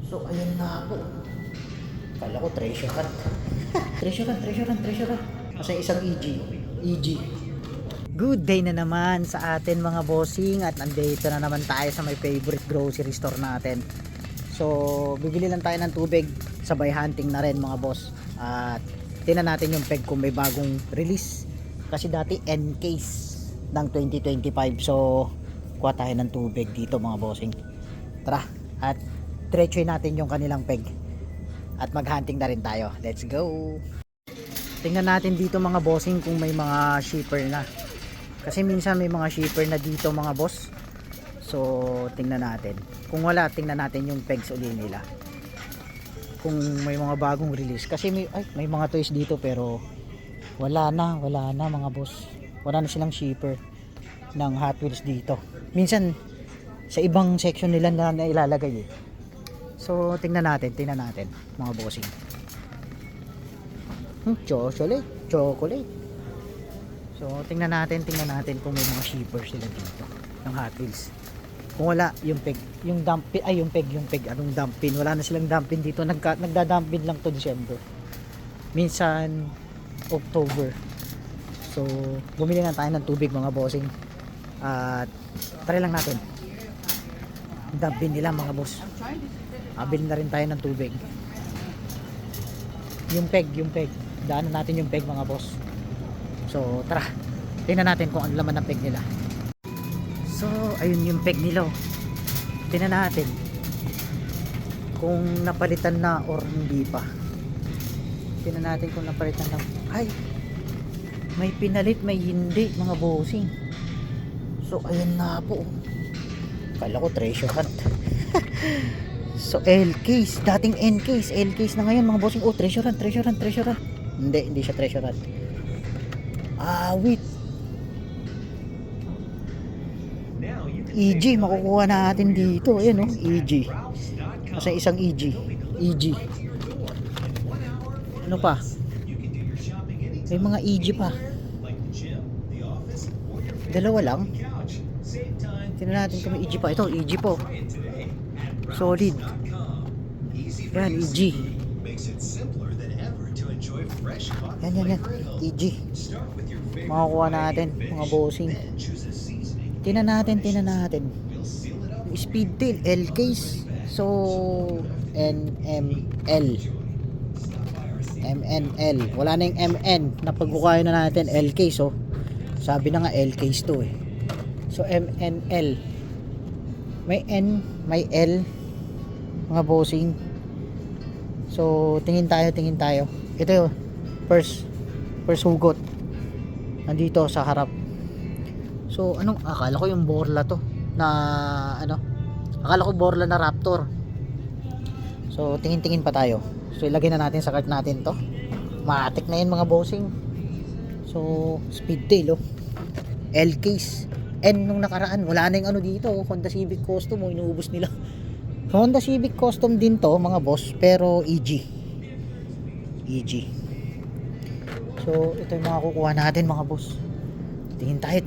So ayun na po. Kala ko treasure hunt. treasure hunt. Kasi isang EG. Good day na naman sa atin mga bossing, at nandito na naman tayo sa may favorite grocery store natin. So bibili lang tayo ng tubig, sabay hunting na rin mga boss. At tingnan natin yung peg kung may bagong release. Kasi dati end case ng 2025. So kuha tayo ng tubig dito mga bossing. Tara, at diretsuhin natin yung kanilang peg. At mag-hunting na rin tayo. Let's go. Tingnan natin dito mga bossing kung may mga shipper na. Kasi minsan may mga shipper na dito mga boss. So tingnan natin. Kung wala, tingnan natin yung pegs uli nila. Kung may mga bagong release. Kasi may mga toys dito pero wala na mga boss. Wala na silang shipper ng Hot Wheels dito. Minsan sa ibang section nila na ilalagay eh. So tingnan natin mga bossing. Chocolate. So tingnan natin kung may mga shipper sila dito ng Hot Wheels. Kung wala, yung peg, yung peg, anong dump pin? Wala na silang dump pin dito. Nagda-dump pin lang to December. Minsan October. So bumili na tayo ng tubig mga bossing. At try lang natin. Dump pin nila mga boss. Bili na rin tayo ng tubig. Yung peg. Daanan natin yung peg mga boss. So tara, tingnan natin kung ano laman ng peg nila. So ayun yung peg nila. Tingnan natin kung napalitan na or hindi pa. Tingnan natin kung napalitan na. Ay, may pinalit, may hindi mga bossing. So ayun na po. Kala ko treasure hunt. So L-case, dating N-case, L-case na ngayon mga bossing. Oh, treasure hunt. Hindi siya treasure hunt. Wait. EG, makukuha natin dito. Ayan oh, EG. Kasi isang EG. Ano pa? May mga EG pa. Dalawa lang. Tingnan natin kung may EG pa. Ito, EG po. Solid. Yan, EG. Yan. EG. Makakuha natin, mga bossing. Tingnan natin. Speed tail, L-case. So, MNL. Wala na yung MN. Napagkukain na natin L-case. So, sabi na nga L-case to eh. So, MNL. May N, may L. Mga bossing. So, tingin tayo. Ito yung first hugot. Nandito sa harap. So, akala ko yung Borla to. Akala ko Borla na Raptor. So, tingin pa tayo. So, ilagay na natin sa cart natin to. Matik na yun mga bossing. So, speed tail oh. L-case. N nung nakaraan. Wala na yung dito. Honda Civic Custom. Inuubos nila. Honda Civic Custom din to mga boss. Pero EG. So, ito yung mga kukuha natin mga boss. Tingin tayo.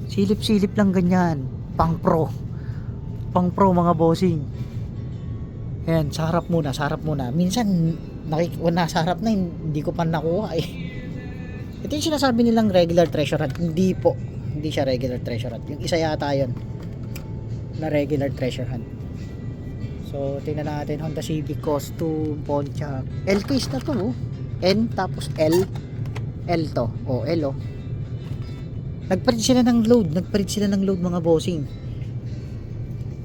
Silip lang ganyan. Pang pro mga bossing. Ayan, sa harap muna. Minsan, nasa harap na, hindi ko pa nakuha eh. Ito yung sinasabi nilang regular treasure hunt. Hindi po. Hindi siya regular treasure hunt. Yung isa yata yun na regular treasure hunt. So, tingnan natin. Honda Civic Custom, Pontiac. L-case na to oh. N tapos L to. O, L oh. Nagpalit sila ng load mga bossing.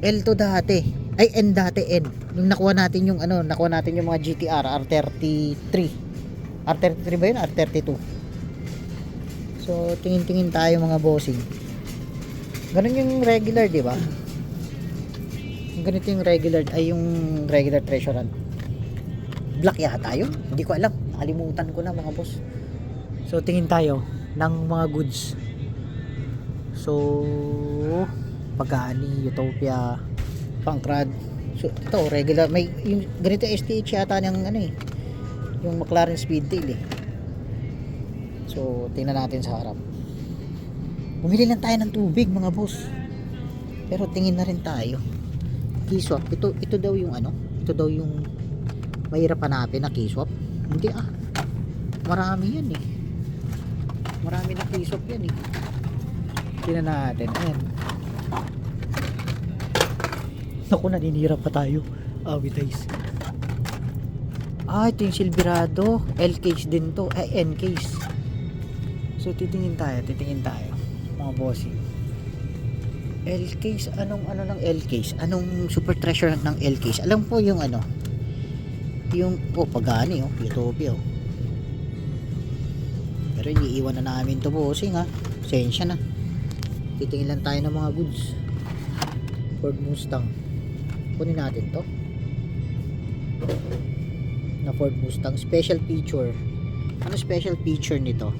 L to dati. Ay, N dati, N. Nung nakuha natin yung mga GTR R33. R33 ba yun? R32. So, tingin tayo mga bossing. Ganun yung regular, di ba? Ganito yung regular, yung regular treasure hunt. Black yata yun. Hindi ko alam. Nakalimutan ko na mga boss. So, tingin tayo ng mga goods. So, Pagani, Utopia, Pancrad. So, ito, regular. May, yung ganito STH yata ng yung McLaren Speedtail eh. So, tingnan natin sa harap. Bumili lang tayo ng tubig mga boss. Pero tingin na rin tayo. Key swap. Ito daw yung ano? Ito daw yung mahirap hanapin na key swap. Hindi ah. Marami yan eh. Marami na key swap yan eh. Tingnan natin. Ayan. Naku, naninira pa tayo. Guys. Ito yung Silverado. L-case din to. N-case. So, titingin tayo. Mga bossing. L-case. Anong ng L-case? Anong super treasure ng L-case? Alam po yung ano. Yung, Pagani, Utopia, Pero iniiwan na namin to, bossing, ha. Sensya na. Titingin lang tayo ng mga goods. Ford Mustang. Kunin natin to. Na Ford Mustang special feature. Ano special feature nito?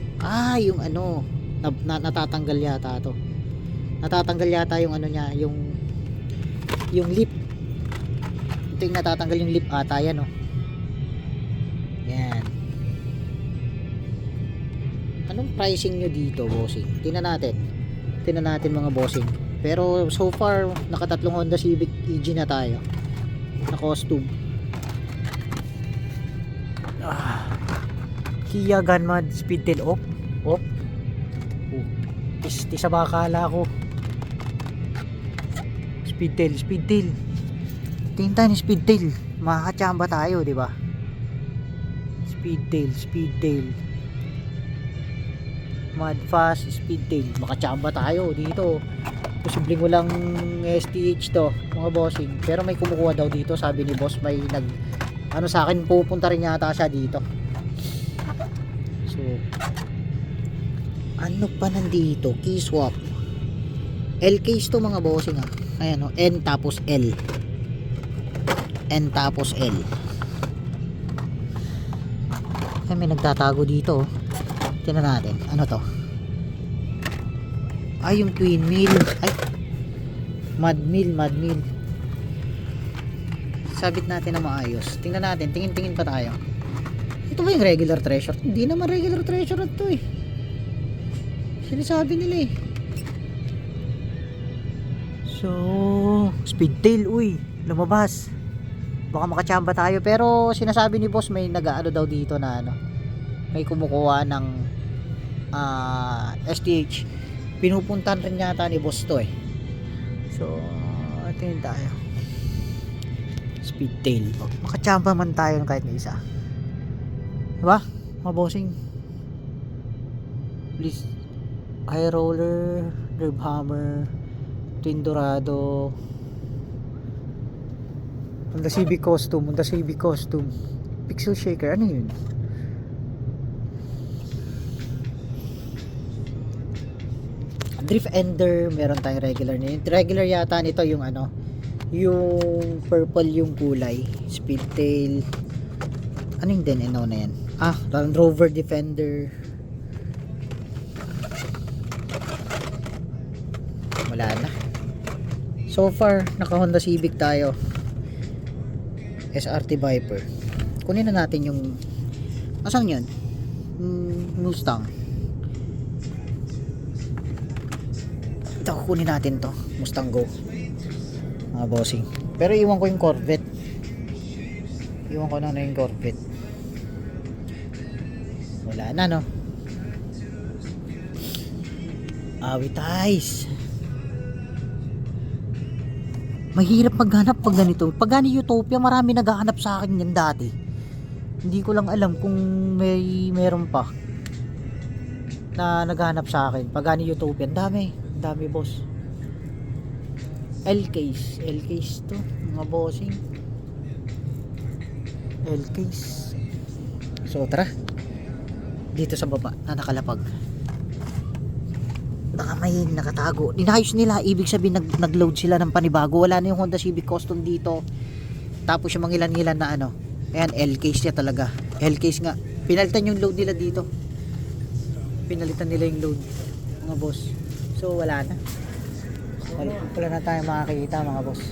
Yung ano, natatanggal yata to. Natatanggal yata yung ano niya, yung lip. Ito yung natatanggal yung lip ata yan, Yan. Anong pricing nyo dito, bossing? Tingnan natin mga bossing. Pero so far nakatatlong Honda Civic EG na tayo na costume. Kia Gunmad Speedtail off. Sa bakala ko. Speedtail. Tingin tayo ni Speedtail. Makakachamba tayo, di ba? Speedtail. Mad Fast Speedtail. Makachamba tayo dito. Posibleng walang STH to, mga bossing. Pero may kumukuha daw dito, sabi ni boss. May sa akin, pupunta rin yata siya dito. So, ano pa nandito? Key swap. L case to, mga bossing, Ayan, N tapos L. May nagtatago dito. Tingnan natin. Ano to? Yung twin mill. Mad mill. Sabit natin na maayos. Tingnan natin. Tingin pa tayo. Ito ba yung regular treasure? Hindi naman regular treasure ito eh. Sinasabi nila eh. So, Speedtail. Lumabas. Baka makachamba tayo. Pero sinasabi ni boss may nag-aano daw dito na may kumukuha ng STH. Pinupuntan rin yata ni boss to eh. So, tingin tayo. Speedtail. Makachamba man tayo kahit na isa. Diba? Mga bossing. Please. High roller. Derb hammer. Twin Dorado. Honda Civic costume. Pixel shaker. Ano yun? Drift Ender, meron tayong regular na. Regular yata nito yung yung purple yung kulay. Speedtail. Ano yung din na yan? Land Rover Defender. Wala na. So far, naka Honda Civic tayo. SRT Viper. Kunin na natin yung asan yun? Mustang. Kunin natin to, Mustang Go, mga bossing. Pero iwan ko yung Corvette. Yung Corvette. Wala na, no? Awitize. Mahirap maghanap pag ganito. Pag gani Utopia, marami naghahanap sa akin yan dati. Hindi ko lang alam kung meron pa na naghahanap sa akin. Pag gani Utopia, dami boss. L-case to, mga bossing. L-case. So tara, dito sa baba na nakalapag, baka may nakatago. Inayos nila, ibig sabihin nag-load sila ng panibago. Wala na yung Honda Civic Custom dito. Tapos yung mga ilan na ayan, L-case niya talaga. L-case nga, pinalitan yung load nila dito. Pinalitan nila yung load, mga boss. So wala na. Wala na tayong makakita, mga boss.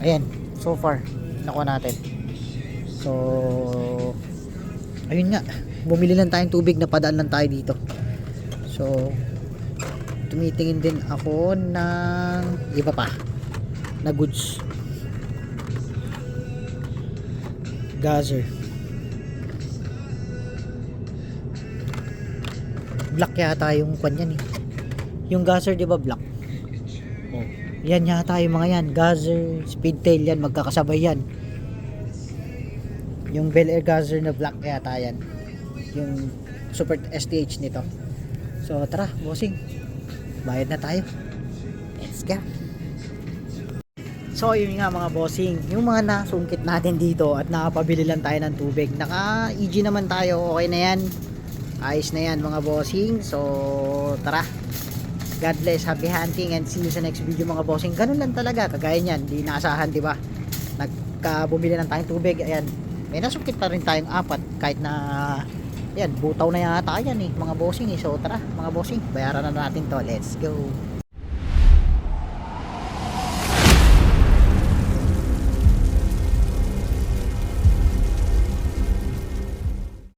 Ayan, so far nakuha natin. So ayun nga, bumili lang tayong tubig, napadaan lang tayo dito. So tumitingin din ako ng iba pa na goods. Gazer. Black yata yung kwan yan eh. Yung Gazer di ba black? Oh, yan yata yung mga yan. Gazer, Speedtail yan, magkakasabay yan. Yung Bel Air Gazer na black yata yan. Yung Super STH nito. So tara, bossing. Bayad na tayo. Let's go. So yun nga mga bossing, yung mga nasungkit natin dito at nakapabili lang tayo ng tubig. Naka EG naman tayo, okay na yan. Ayos na yan mga bossing. So tara, God bless, happy hunting, and see you sa next video mga bossing. Ganun lang talaga, kagaya nyan, di naasahan diba. Nagkabumili lang tayong tubig, ayan, may nasungkit pa rin tayong apat. Kahit na yan, butaw na yata yan mga bossing So tara mga bossing, bayaran na natin to, let's go.